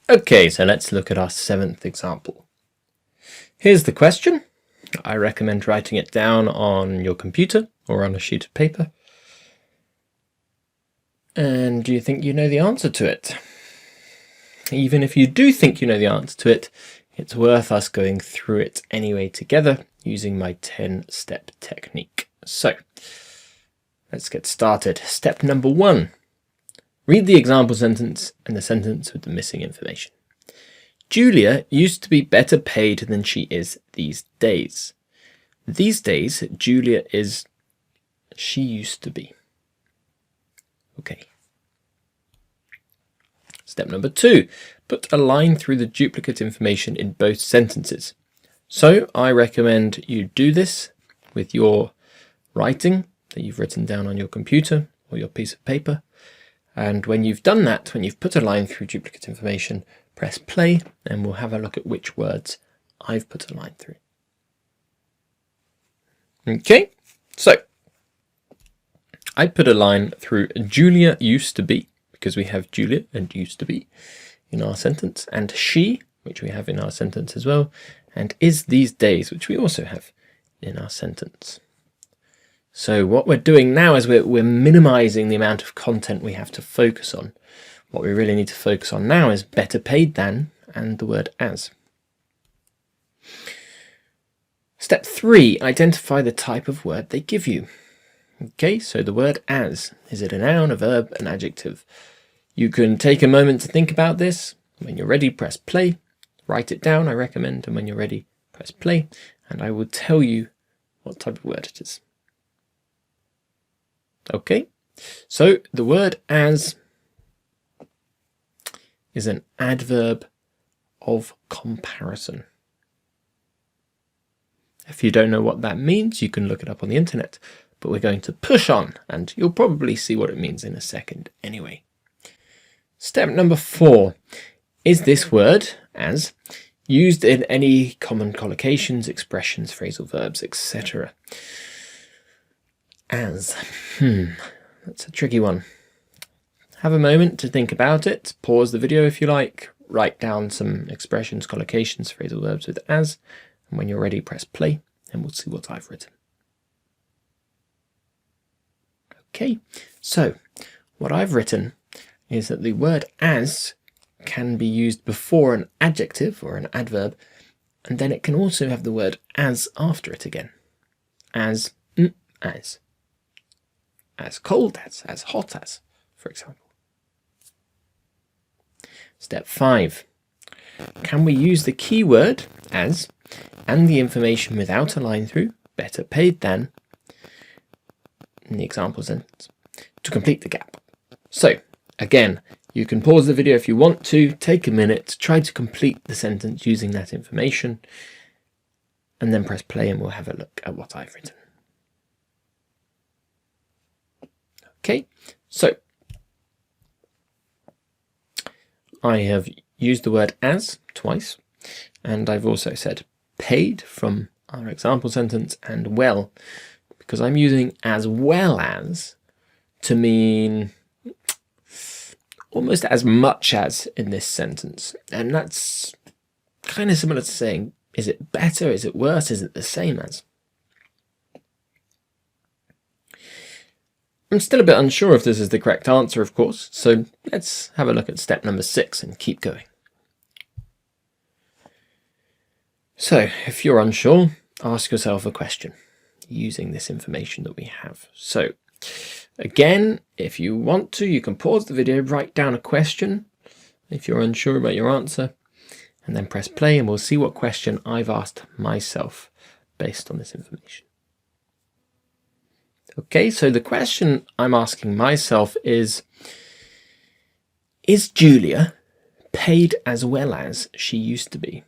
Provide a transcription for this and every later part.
Okay, so let's look at our 7th example. Here's the question. I recommend writing it down on your computer or on a sheet of paper. And do you think you know the answer to it? Even if you do think you know the answer to it, it's worth us going through it anyway together using my 10-step technique. So, let's get started. Step number 1. Read the example sentence and the sentence with the missing information. Julia used to be better paid than she is these days. These days, Julia is she used to be. Okay. Step number 2. Put a line through the duplicate information in both sentences. So I recommend you do this with your writing that you've written down on your computer or your piece of paper. And when you've done that, when you've put a line through duplicate information, press play and we'll have a look at which words I've put a line through. Okay, so I put a line through Julia used to be, because we have Julia and used to be in our sentence, and she, which we have in our sentence as well, and is these days, which we also have in our sentence. So what we're doing now is we're minimizing the amount of content we have to focus on. What we really need to focus on now is better paid than and the word as. Step 3, identify the type of word they give you. Okay, so the word as, is it a noun, a verb, an adjective? You can take a moment to think about this. When you're ready, press play. Write it down, I recommend, and when you're ready, press play, and I will tell you what type of word it is. Okay, so the word as is an adverb of comparison. If you don't know what that means, you can look it up on the internet, but we're going to push on, and you'll probably see what it means in a second anyway. Step number 4. Is this word, as, used in any common collocations, expressions, phrasal verbs, etc.? As. That's a tricky one. Have a moment to think about it. Pause the video if you like. Write down some expressions, collocations, phrasal verbs with as. And when you're ready, press play and we'll see what I've written. Okay, so what I've written is that the word as can be used before an adjective or an adverb, and then it can also have the word as after it again. As cold as hot as, for example. Step 5. Can we use the keyword as and the information without a line through, better paid than, in the example sentence, to complete the gap? So, again, you can pause the video if you want to, take a minute, try to complete the sentence using that information, and then press play and we'll have a look at what I've written. Okay, so I have used the word as twice, and I've also said paid from our example sentence and well, because I'm using as well as to mean almost as much as in this sentence. And that's kind of similar to saying, is it better, is it worse, is it the same as? I'm still a bit unsure if this is the correct answer, of course, so let's have a look at step number 6 and keep going. So, if you're unsure, ask yourself a question using this information that we have. So, again, if you want to, you can pause the video, write down a question if you're unsure about your answer, and then press play and we'll see what question I've asked myself based on this information. Okay, so the question I'm asking myself is Julia paid as well as she used to be?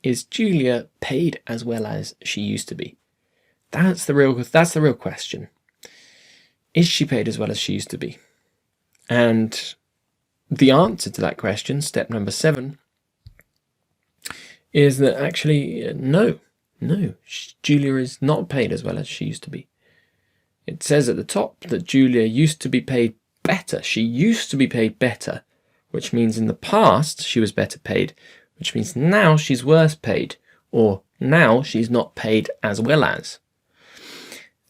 Is Julia paid as well as she used to be? That's the real question. Is she paid as well as she used to be? And the answer to that question, step number 7, is that actually no, Julia is not paid as well as she used to be. It says at the top that Julia used to be paid better. She used to be paid better which means in the past she was better paid, which means now she's worse paid, or now she's not paid as well as.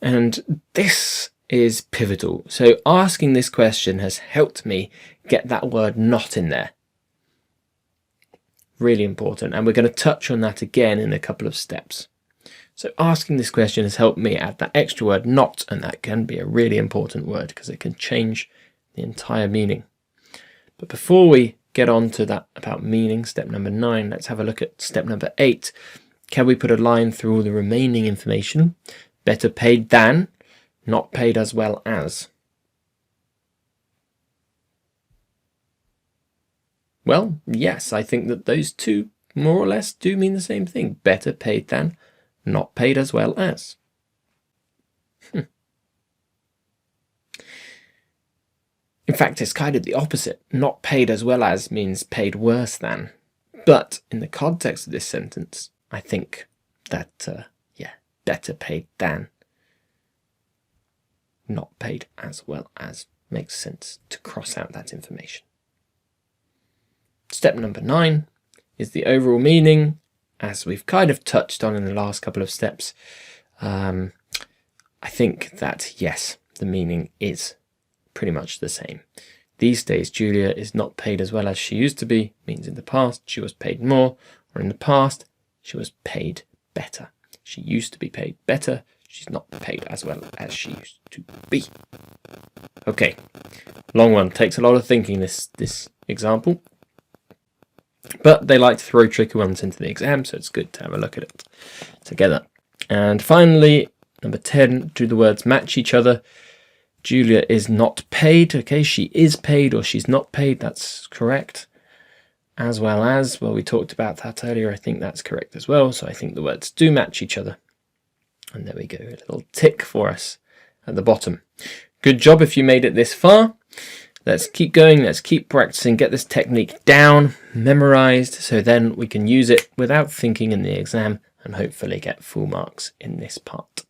And this is pivotal. So asking this question has helped me get that word not in there. Really important. And we're going to touch on that again in a couple of steps. So asking this question has helped me add that extra word not, and that can be a really important word because it can change the entire meaning. But before we get on to that about meaning, step number 9, let's have a look at step number 8. Can we put a line through all the remaining information? Better paid than, not paid as well as. Well, yes, I think that those two more or less do mean the same thing. Better paid than, not paid as well as. In fact, it's kind of the opposite. Not paid as well as means paid worse than. But in the context of this sentence, I think that, better paid than, not paid as well as makes sense to cross out that information. Step number 9 is the overall meaning, as we've kind of touched on in the last couple of steps. I think that, yes, the meaning is pretty much the same. These days, Julia is not paid as well as she used to be, means in the past she was paid more, or in the past she was paid better. She used to be paid better, she's not paid as well as she used to be. Okay, long one, takes a lot of thinking, this example. But they like to throw tricky ones into the exam, so it's good to have a look at it together. And finally, number 10, do the words match each other? Julia is not paid. Okay, she is paid or she's not paid. That's correct. As well as, well, we talked about that earlier. I think that's correct as well. So I think the words do match each other. And there we go, a little tick for us at the bottom. Good job if you made it this far. Let's keep going, let's keep practicing, get this technique down, memorized, so then we can use it without thinking in the exam and hopefully get full marks in this part.